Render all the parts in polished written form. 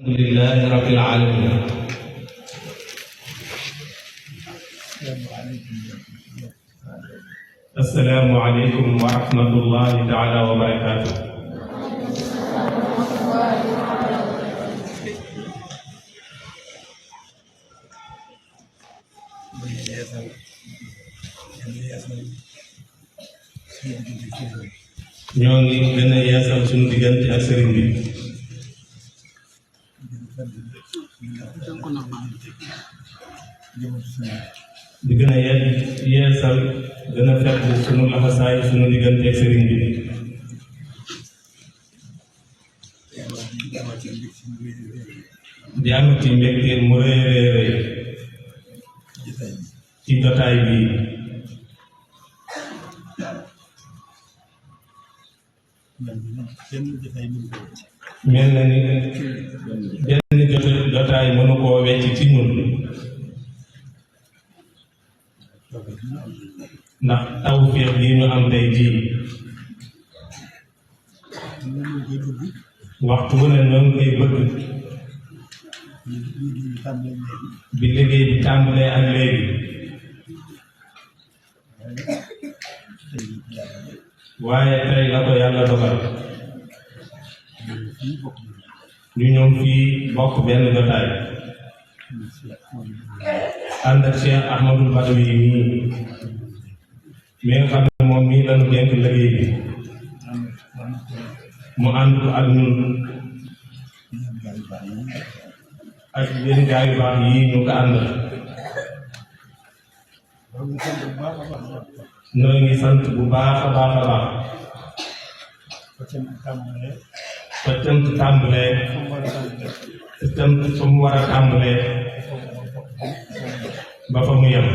لله رب العالمين. السلام عليكم ورحمة الله تعالى وبركاته. ñoo ngi gën a yeesal suñu diggante ak sëriñ bi di gën a yeesal gën a fekk suñu laxasaay suñu diggante ak sëriñ bi di amati mbégte mu rëy ci jotaay bi mel na ni benn jotaay mënu koo wecc ci ñun ndax tawfeex yi ñu am tey jii waxtu wu ne ñoo ngi koy bëgg bi liggéey bi tàmbalee ak léegi waaye tey la ko yàlla dogal ñu ñëw fii bokk benn jotaay ànd ak Cheikh Ahmadul Badawi mii mi nga xam ne moom mii lañu dénk liggéey bi mu ànd ko ak ñun ak yéen gaay yu baax yii ñu ko àndal ñoo ngi sant bu baax a baax a baax fa cant tàmbalee fa cant fa mu war a tàmbalee ba fa mu yem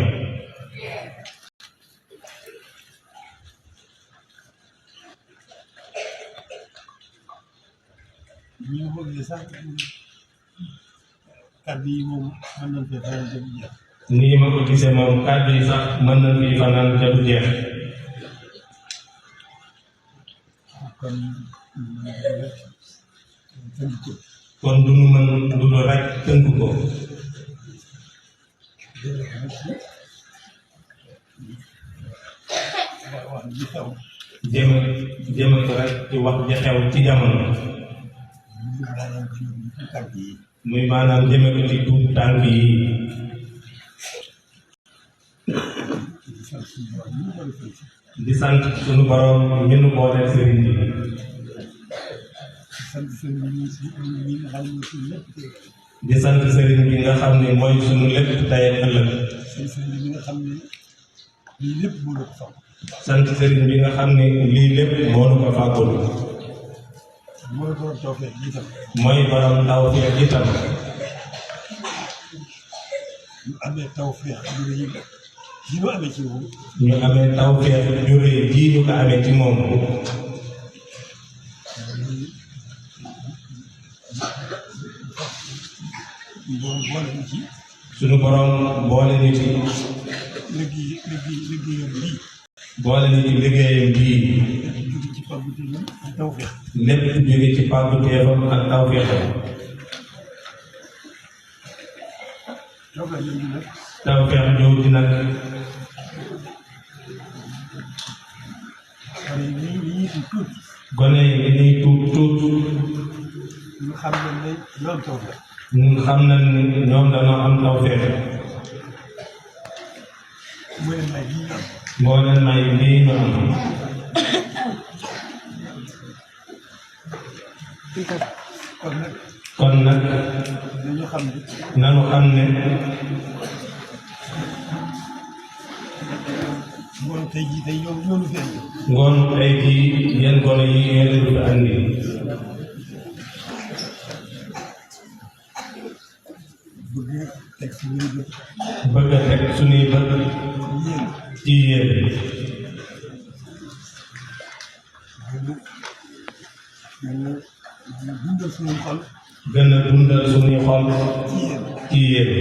nii ma ko gisee moom kàddu yi sax mën na fi fanaan te du jeex kon du ñu mën du lu rek tënk ko jëme ko rek ci wax ji xew ci jamono muy maanaam jëme ko ci tuut tànk yi di sant suñu borom ñu nu boole sëriñ bi di sant sëriñ bi nga xam ne mooy suñu lépp tey ak ëllëg sant sëriñ bi nga xam ne lii lépp moo nu ko fàggul mooy borom tawfeex itam ñu amee tawfeex ju rëy ji ñu ko amee ci moom suñu borom boole ñu ci boole ñu ci liggéeyam bii lépp jóge ci pàgguteefam ak tawfeexam tawfeex jooju nag gone yi ñuy tuut ñu xam nañ ne ñoom dañoo am tawfeex moo leen may lii ñu am kon nag nañu xam ne ngoon tey jii yéen gone yi ngeen di fi andi bëgg a teg suñuy bët ci yéen gën a dundal suñuy xol ci yéen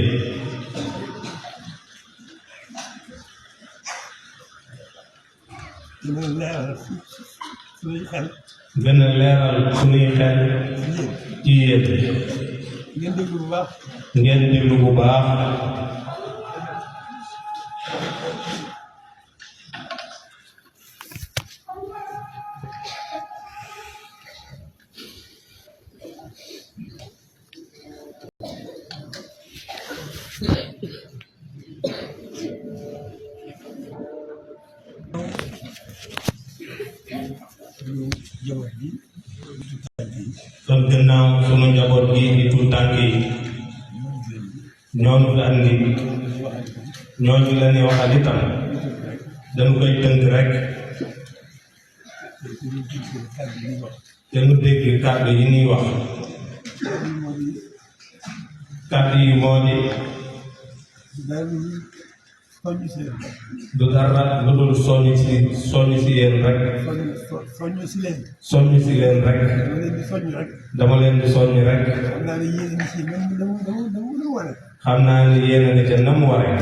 gën a leeral suñuy xel ci yéen ngeen déglu bu baax. ngeen déglu bu baax. kon gannaaw sunu njaboot gi di tuut tànk yi ñooñu fi andi ñooñu la ñuy waxal itam dañu koy tënk rek te nu dégg kàddu yi ñuy wax. kàddu yi moo di du dara lu dul soññi si yéen rek. soññi si leen rek. dama leen di soññi rek. xam naa ne yéen a ngi ca na mu waree.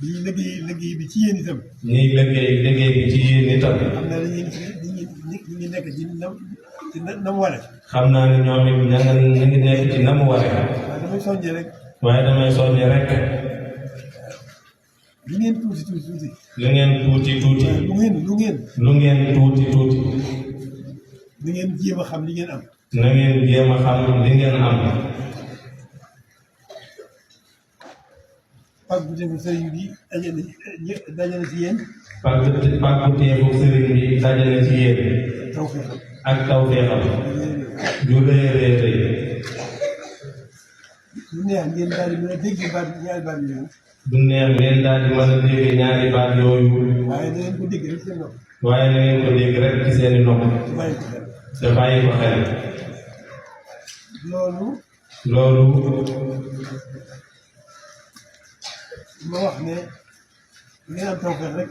ñuy liggéey bi ci yéen itam. ñuy liggéey bi ci yéen itam. xam naa ne yéen ñi nekk ci na mu waree. xam naa ne ñoom it ñu ngi nekk ci na mu waree. waaye damay soññi rek. waaye damay soññi rek. lu ngeen tuuti. lu ngeen tuuti. lu ngeen tuuti. na ngeen jéem a xam li ngeen am. na ngeen jéem a xam li ngeen am. pàgguteefu sëriñ bi dajale ci yéen. pàgguteefu sëriñ bi dajale ci yéen. tawfeexam. ak tawfeexam. ju rëy. lu neex ngeen daal di mën a dégg ñaari baat yooyu. du neex ngeen daal di mën a dégg ñaari baat yooyu. waaye da ngeen ko dégg rek seen nopp. waaye da ngeen ko dégg rek ci seeni nopp. te bàyyi ko xel. loolu. ma wax ne ngeen am tawfeex rek.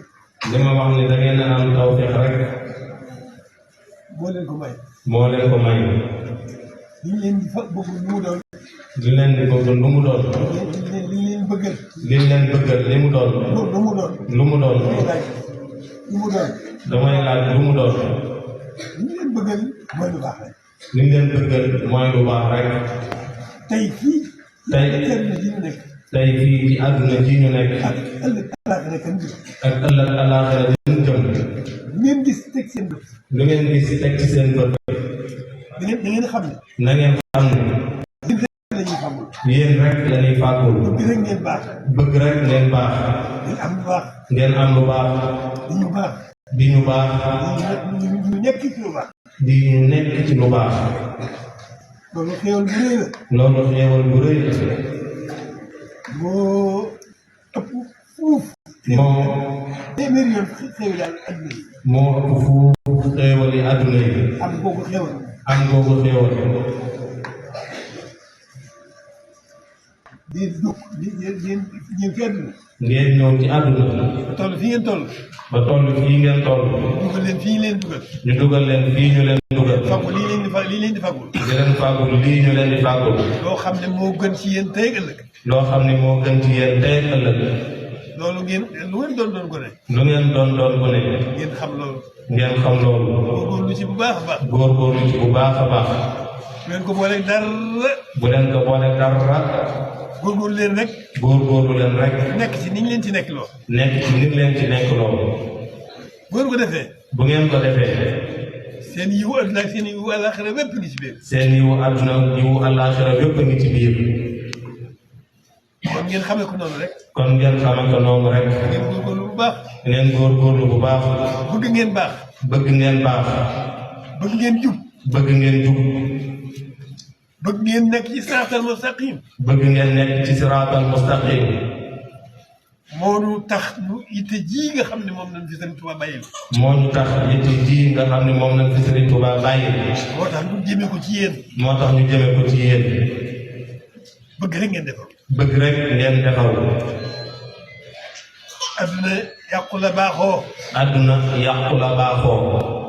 li ma wax ne da ngeen a am tawfeex rek. moo leen ko may. li ñu leen di bëgg lu mu doon. li leen di bëgg lu mu doon. li ñu leen bëggal. li ñu leen bëggal li mu doon. lu mu doon. damay laaj lu mu doon. li ñu leen bëggal mooy lu baax rek. li ñu leen bëggal mooy lu baax rek. tey fii. tey fii ci àdduna ji ñu nekk. ak ëllëg alaaxira kan jëm. ak ëllëg alaaxira kan jëm. lu ngeen gis teg seen bët. lu ngeen gis teg ci seen bët. da ngeen xam ne. na ngeen xam ne. yéen rek la ñuy fàggul. bëgg rek ngeen baax. bëgg rek ngeen baax. ngeen am lu baax. ngeen am lu baax. di ñu baax. di ñu baax. ñu nekk ci lu baax. di ñu nekk ci lu baax. loolu xéewal bu rëy la. loolu xéewal bu rëy la. moo ëpp fuuf. téeméer yoon xéewal yi àdduna yi. moo ëpp fuuf xéewal yi àdduna yi. am googu xéewal. ngeen jóg ngeen ñëw ci àdduna. ngeen ñëw ci àdduna. ba toll fii ngeen toll. ba toll fii ngeen toll. dugal leen fii leen dugal. ñu dugal leen fii ñu leen dugal. fàggu lii leen di fàggul. di leen fàggul lii ñu leen di fàggul. loo xam ne moo gën ci yéen tey ëllëg. loo xam ne moo gën ci yéen tey ëllëg. loolu ngeen lu ngeen doon ko ne. lu ngeen doon ko ne. ngeen xam loolu. ngeen xam loolu. góorgóorlu ci bu baax a baax. góorgóorlu ci bu baax a baax. bu leen ko booleeg dara. bu leen ko booleeg dara. góorgóorlu leen rek. góorgóorlu leen rek. nekk ci ni ñu leen ci nekk loo. nekk ci ni leen ci nekk loo. bu ngeen ko defee. bu ngeen ko defee. seen yiwu àdduna ak seen yiwu àllaaxira bépp ngi ci biir. seen yiwu àdduna yiwu àllaaxira bépp ngi ci biir. kon ngeen xamee ko noonu rek. kon ngeen xamee ko noonu rek. ngeen góorgóorlu bu baax. ngeen góorgóorlu bu baax. bëgg ngeen baax. bëgg ngeen baax. bëgg ngeen jub. bëgg ngeen jub. bëgg ngeen nekk ci siraatal mustaqim. bëgg ngeen nekk ci siraatal mustaqim. moo ñu tax ñu yitte ji nga xam ne moom lañ fi Sëriñ Tuubaa bàyyil. moo ñu tax yitte ji nga xam ne moom lañ fi Sëriñ Tuubaa bàyyil. moo tax ñu jëmee ko ci yéen. moo tax ñu jëmee ko ci yéen. bëgg rek ngeen defal. bëgg rek ngeen defal. adduna yàqu la baaxoo. adduna yàqu la baaxoo.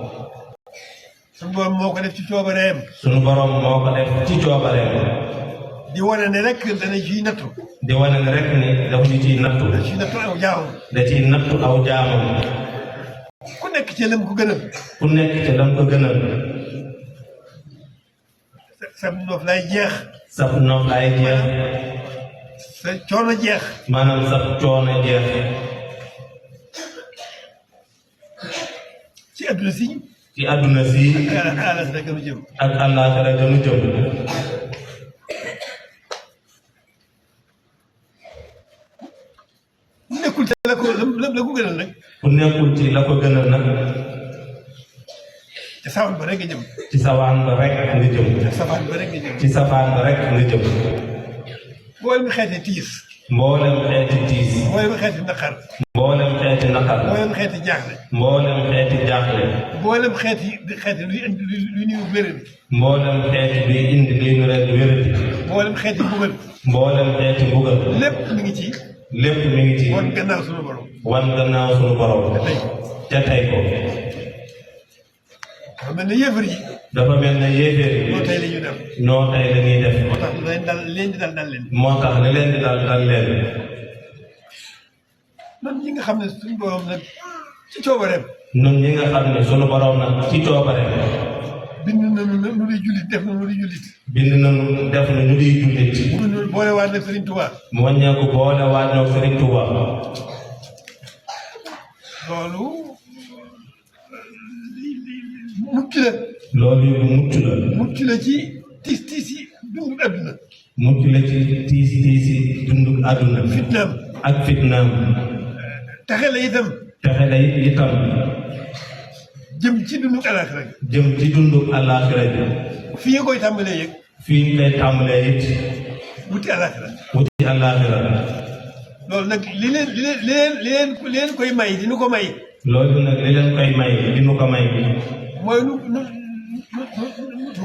suñu borom moo ko def ci coobareem. suñu borom moo ko def ci coobareem. di wane ne rek dana ciy nattu. di wane ne rek ni daf ñu ciy nattu. da ciy nattu aw jaamam. da ciy nattu aw jaamam. ku nekk ci lam ko gënal. ku nekk ci lam ko gënal. sab noof lay jeex. sab noof lay jeex. sa coono jeex. maanaam sab coono jeex. ci àdduna si. ci àdduna si. ak àllaaxira gënu jëm. ak àllaaxira gënu jëm. bu nekkul ci la ko gënal nag. bu nekkul ci la ko gënal nag. ci sawaan ba rek nga jëm. ci sawaan ba rek nga jëm. ci safaan ba rek nga jëm. ci safaan ba rek nga jëm. mboolem xeeti tiis. mboolem xeeti tiis. mboolem xeeti naqar. mboolem xeeti naqar. mboolem xeeti jaaxle. mboolem xeeti jaaxle. mboolem xeeti luy indi luy nuyu wéradi. mboolem xeeti luy indi luy nu ren wéradi. mboolem xeeti mbugal. mboolem xeeti mbugal. lépp mi ngi ci. lépp mi ngi ci. wan gannaaw sunu borom. wan gannaaw sunu borom. te tey ko. dafa mel ne yéefar yi. dafa mel ne yéefar yi. noo tey la ñuy def. noo tey la ñuy def. moo tax leen di dal leen. moo tax li leen di dal leen. noonu ñi nga xam ne suñu borom nag ci coobareem. ñun ñi nga xam ne sunu borom nag ci coobareem. bind nañu nu di jullit def na nu di jullit. bind nañu def na ñu di jullit. mu ngi boole waat nag Serigne Touba. mu wàññeeku boole waat nag Serigne Touba. loolu mucc la. loolu yu mucc la. mucc la ci tiis yi dundu àdduna. mucc la ci tiis yi dundu àdduna. fitnaam. ak fitnaam. taxe la itam. taxe la itam. jëm ci dundu àllaaxira. jëm ci dundu àllaaxira. fii nga koy tàmbalee yëg. fii nga koy tàmbalee it. wuti àllaaxira. wuti àllaaxira. loolu nag li leen koy may dinu ko may. loolu nag li leen koy may dinu ko may. mooy nu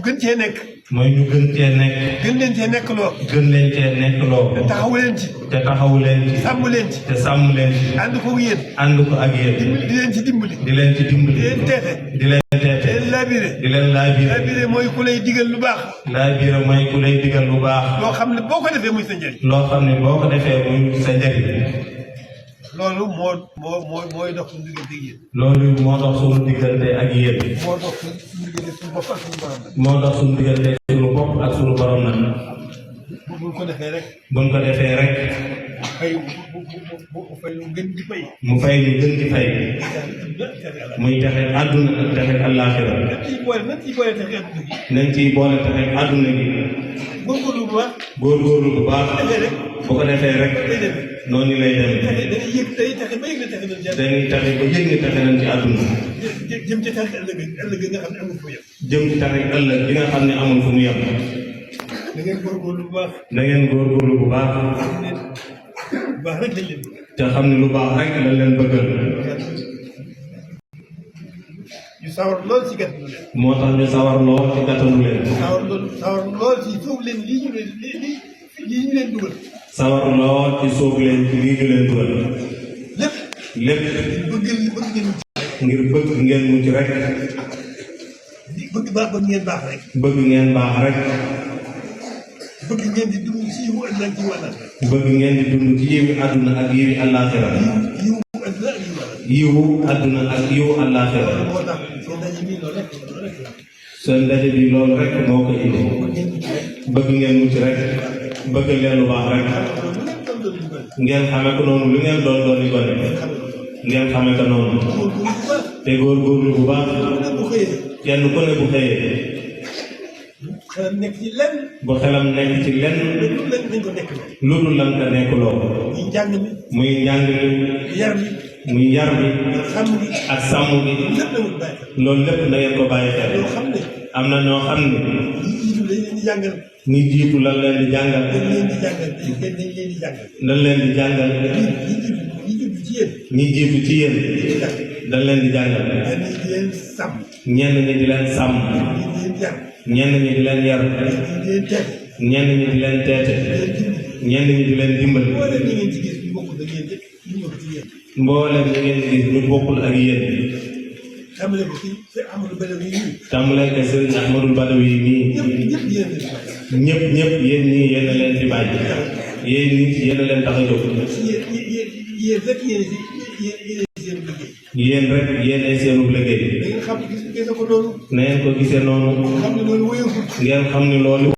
gën cee nekk. mooy ñu gën cee nekk. gën leen cee nekk loo. gën leen cee nekk loo. te taxawu leen ci. te taxawu leen ci. sàmm leen ci. te sàmm leen ci. ànd ko ak yéen. ànd ko ak yéen. di leen ci dimbali. di leen ci dimbali. di leen teete. di leen teete. di leen laabire. di leen laabire. laabire mooy ku lay digal lu baax. laabire mooy ku lay digal lu baax. loo xam ne boo ko defee muy sa njëriñ. loo xam ne boo ko defee muy sa njëriñ. loolu mooy dox suñu diggante ak yéen. loolu moo dox suñu diggante ak yéen. moo dox suñu diggante suñu bopp ak suñu borom nag. moo dox suñu diggante suñu bopp ak suñu borom nag. buñ ko defee rek. buñ ko defee rek. fay bu fay lu gën di fay. mu fay lu gën di fay. muy texe àdduna ak texe àllaaxira. nañ ciy boole texe àdduna gi. nañ ciy boole texe àdduna gi. góorgóorlu bu baax. góorgóorlu bu baax. bu ko defee rek. noonu lay demee. dañuy yëg texe ba yëg ne texe nañ ci. dañuy texe ba yëg ne texe nañ ci àdduna. jëm ci texe ëllëg nga xam ne amul fu mu yem. jëm ci texe ëllëg bi nga xam ne amul fu mu yem. da ngeen góorgóorlu bu baax. da ngeen góorgóorlu bu baax. bu baax rek lañ leen bëgg. te xam ne lu baax rek lañ leen bëggal. ñu sawar lool ci gàttanu leen. moo tax ñu sawar lool ci gàttanu leen. sawar lool ci suuf leen lii ñu leen dugal. sawar lool ci suuf leen ci lii ñu leen dugal. lépp. bëgg ngir bëgg ngeen mucc rek. bëgg ngeen baax rek. bëgg ngeen baax rek. bëgg ngeen di dund ci yiwu àdduna ak yiwu àllaaxira. bëgg ngeen di dund ci yiwu àdduna ak yiwu àllaaxira. yiwu àdduna ak yiwu àllaaxira. moo tax seen ndaje bi loolu rek la. seen ndaje bi loolu rek moo ko indi. bëgg ngeen mucc rek. bëgg leen lu baax rek. ngeen xame ko noonu lu ngeen doon di gone. ngeen xame ko noonu. te góorgóorlu bu baax. kenn ku ne bu xëyee. xelam nekk ci lenn. bu xelam nekk ci lenn. lu dul lan ko nekk loo. muy njàng mi. muy njàng mi. yar bi. muy yar bi. sàmm gi. ak sàmm gi. lépp la bàyyi. loolu lépp na ngeen ko bàyyi xel. loo xam ne. am na ñoo xam ne. ñi jiitu dañ leen di jàngal. ñi jiitu lan leen di jàngal. dañ leen di jàngal dañ leen di jàngal. lan leen di jàngal. ñi jiitu ci yéen. ñi jiitu ci yéen. dañ leen di jàngal. ñenn ñi di leen sàmm. ñenn ñi di leen sàmm. ñenn ñi di leen yar. ñenn ñi di leen teete. ñenn ñi di leen dimbali. mboolem ñi ngeen gis ñu bokkul ak yéen. tàmbalee ko ci Ahmadou Badawi nii. tàmbalee ko Sëriñ Ahmadou Badawi nii. ñëpp yéen ñii yéen a leen di bàyyi. yéen nit yéen a leen tax a jóg. yéen rek yéen seen liggéey. yéen rek yéen ay seenu liggéey. xam gis ko noonu. na ngeen ko gisee noonu. xam ne loolu wóyagul. ngeen xam ni loolu